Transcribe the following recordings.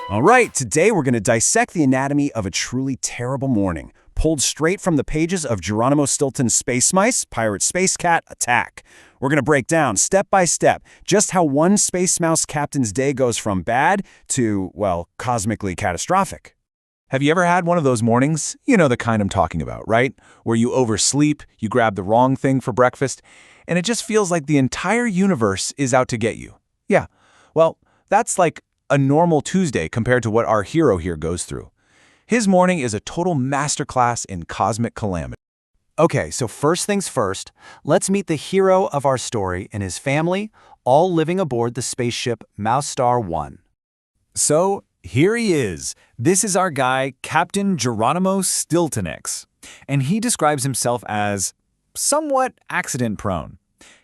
All right, today we're going to dissect the anatomy of a truly terrible morning, pulled straight from the pages of Geronimo Stilton's Space Mice, Pirate Space Cat, Attack. We're going to break down, step by step, just how one Space Mouse captain's day goes from bad to, well, cosmically catastrophic. Have you ever had one of those mornings? You know the kind I'm talking about, right? Where you oversleep, you grab the wrong thing for breakfast, and it just feels like the entire universe is out to get you. Yeah, well, that's like a normal Tuesday compared to what our hero here goes through. His morning is a total masterclass in cosmic calamity. Okay, so first things first, let's meet the hero of our story and his family, all living aboard the spaceship Mousestar 1. So, here he is. This is our guy, Captain Geronimo Stilton. And he describes himself as somewhat accident-prone.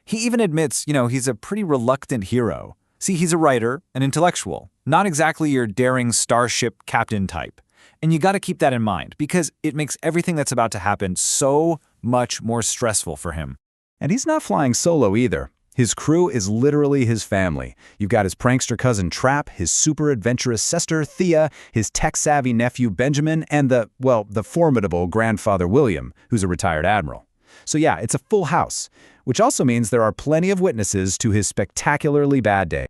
He even admits, he's a pretty reluctant hero. See, he's a writer, an intellectual, not exactly your daring starship captain type. And you gotta keep that in mind, because it makes everything that's about to happen so much more stressful for him. And he's not flying solo either. His crew is literally his family. You've got his prankster cousin Trap, his super adventurous sister Thea, his tech-savvy nephew Benjamin, and the formidable grandfather William, who's a retired admiral. So yeah, it's a full house, which also means there are plenty of witnesses to his spectacularly bad day.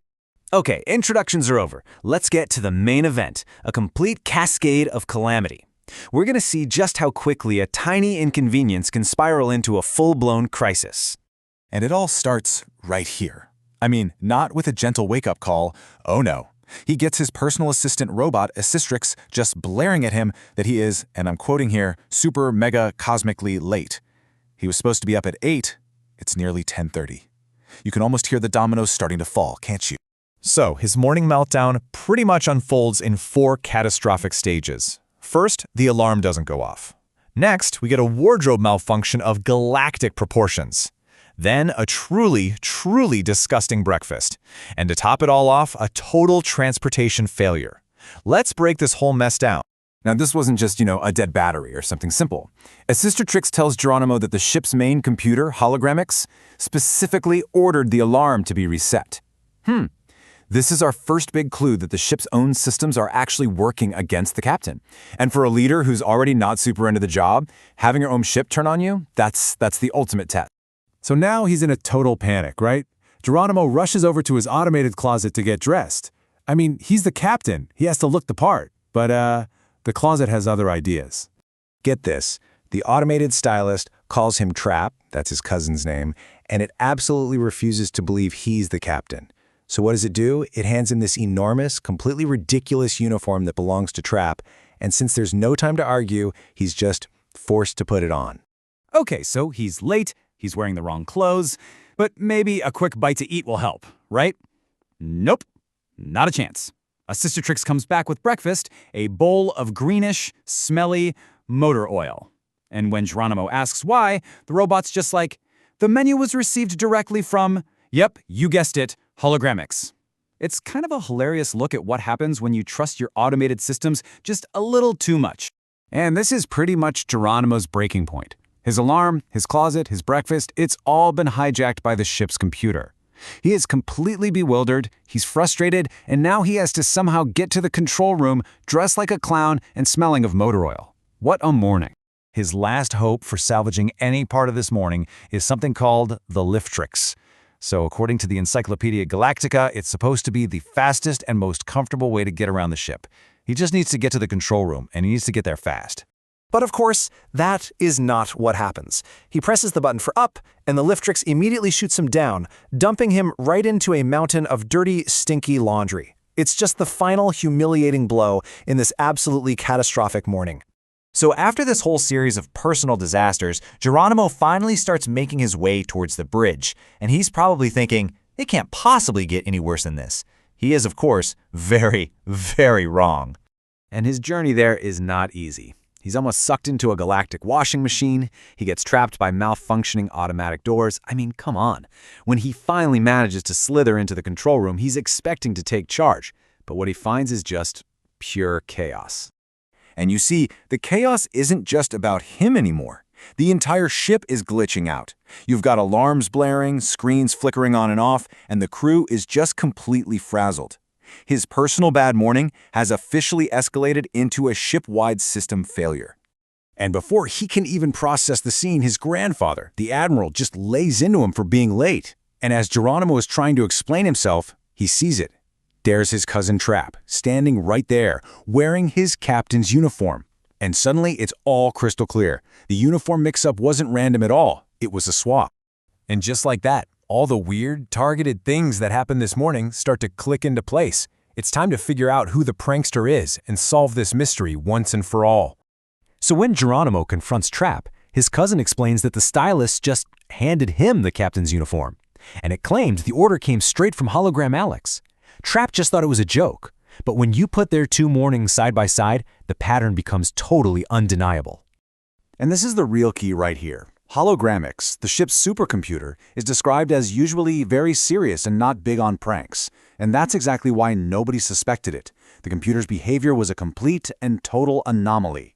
Okay, introductions are over. Let's get to the main event, a complete cascade of calamity. We're gonna see just how quickly a tiny inconvenience can spiral into a full-blown crisis. And it all starts right here. I mean, not with a gentle wake-up call. Oh no. He gets his personal assistant robot, Assistrix, just blaring at him that he is, and I'm quoting here, super mega cosmically late. He was supposed to be up at 8. It's nearly 10:30. You can almost hear the dominoes starting to fall, can't you? So, his morning meltdown pretty much unfolds in 4 catastrophic stages. First, the alarm doesn't go off. Next, we get a wardrobe malfunction of galactic proportions. Then, a truly disgusting breakfast. And to top it all off, a total transportation failure. Let's break this whole mess down. Now, this wasn't just, a dead battery or something simple. Assistrix tells Geronimo that the ship's main computer, Hologramix, specifically ordered the alarm to be reset. This is our first big clue that the ship's own systems are actually working against the captain. And for a leader who's already not super into the job, having your own ship turn on you, that's the ultimate test. So now he's in a total panic, right? Geronimo rushes over to his automated closet to get dressed. I mean, he's the captain. He has to look the part. But, the closet has other ideas. Get this, the automated stylist calls him Trap, that's his cousin's name, and it absolutely refuses to believe he's the captain. So what does it do? It hands him this enormous, completely ridiculous uniform that belongs to Trap, and since there's no time to argue, he's just forced to put it on. Okay, so he's late, he's wearing the wrong clothes, but maybe a quick bite to eat will help, right? Nope, not a chance. Assistrix comes back with breakfast, a bowl of greenish, smelly motor oil. And when Geronimo asks why, the robot's just like, the menu was received directly from, yep, you guessed it, Hologramix. It's kind of a hilarious look at what happens when you trust your automated systems just a little too much. And this is pretty much Geronimo's breaking point. His alarm, his closet, his breakfast, it's all been hijacked by the ship's computer. He is completely bewildered, he's frustrated, and now he has to somehow get to the control room dressed like a clown and smelling of motor oil. What a morning. His last hope for salvaging any part of this morning is something called the Liftrix. So according to the Encyclopedia Galactica, it's supposed to be the fastest and most comfortable way to get around the ship. He just needs to get to the control room, and he needs to get there fast. But of course, that is not what happens. He presses the button for up, and the Liftrix immediately shoots him down, dumping him right into a mountain of dirty, stinky laundry. It's just the final humiliating blow in this absolutely catastrophic morning. So after this whole series of personal disasters, Geronimo finally starts making his way towards the bridge, and he's probably thinking, it can't possibly get any worse than this. He is, of course, very, very wrong. And his journey there is not easy. He's almost sucked into a galactic washing machine. He gets trapped by malfunctioning automatic doors. I mean, come on. When he finally manages to slither into the control room, he's expecting to take charge. But what he finds is just pure chaos. And you see, the chaos isn't just about him anymore. The entire ship is glitching out. You've got alarms blaring, screens flickering on and off, and the crew is just completely frazzled. His personal bad morning has officially escalated into a ship-wide system failure. And before he can even process the scene, his grandfather, the admiral, just lays into him for being late. And as Geronimo is trying to explain himself, he sees it. There's his cousin Trap, standing right there, wearing his captain's uniform. And suddenly, it's all crystal clear. The uniform mix-up wasn't random at all. It was a swap. And just like that, all the weird, targeted things that happened this morning start to click into place. It's time to figure out who the prankster is and solve this mystery once and for all. So when Geronimo confronts Trap, his cousin explains that the stylist just handed him the captain's uniform. And it claimed the order came straight from Hologram Alex. Trap just thought it was a joke. But when you put their two mornings side by side, the pattern becomes totally undeniable. And this is the real key right here. Hologramics, the ship's supercomputer, is described as usually very serious and not big on pranks. And that's exactly why nobody suspected it. The computer's behavior was a complete and total anomaly.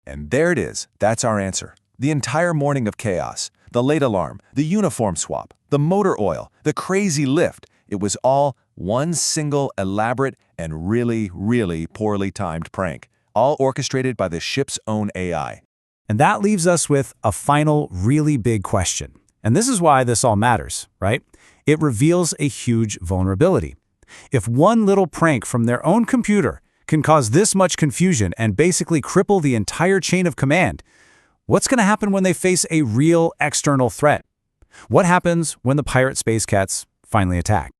And there it is. That's our answer. The entire morning of chaos, the late alarm, the uniform swap, the motor oil, the crazy lift, it was all one single elaborate and really, really poorly timed prank, all orchestrated by the ship's own AI. And that leaves us with a final, really big question. And this is why this all matters, right? It reveals a huge vulnerability. If one little prank from their own computer can cause this much confusion and basically cripple the entire chain of command, what's going to happen when they face a real external threat? What happens when the pirate space cats finally attack?